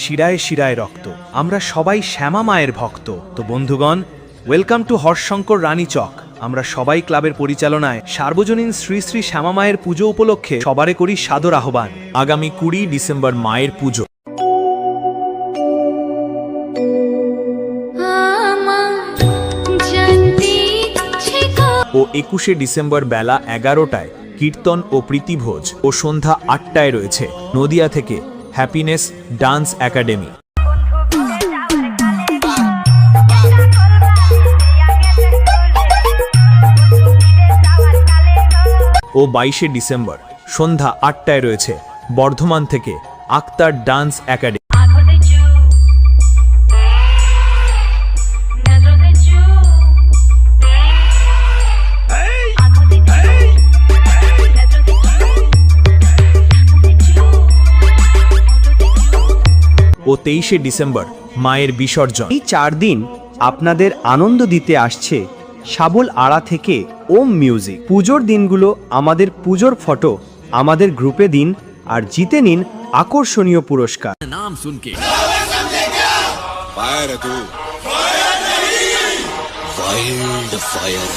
শিরায় শিরায় রক্ত। আমরা সবাই শ্যামা মায়ের ভক্ত। তো বন্ধুগণ, ওয়েলকাম টু হর্ষশঙ্কর রানীচক। আমরা সবাই ক্লাবের পরিচালনায় সার্বজনীন শ্রী শ্রী শ্যামা মায়ের পুজো উপলক্ষে সবারে করি সাদর আহ্বান। আগামী 20 ডিসেম্বর মায়ের পুজো ও 21শে ডিসেম্বর বেলা 11টায় কীর্তন ও প্রীতিভোজ ও সন্ধ্যা 8টায় রয়েছে নদিয়া থেকে হ্যাপিনেস ডান্স একাডেমি। ও 22শে ডিসেম্বর সন্ধ্যা 8টায় রয়েছে বর্ধমান থেকে আক্তার ডান্স একাডেমি। ও 23শে ডিসেম্বর মায়ের বিসর্জন। এই 4 দিন আপনাদের আনন্দ দিতে আসছে শাবল আড়া থেকে ওম মিউজিক। পুজোর দিনগুলো আমাদের পুজোর ফটো আমাদের গ্রুপে দিন আর জিতে নিন আকর্ষণীয় পুরস্কার। নাম শুনকে फायर है तू फायर नहीं वाइल्ड फायर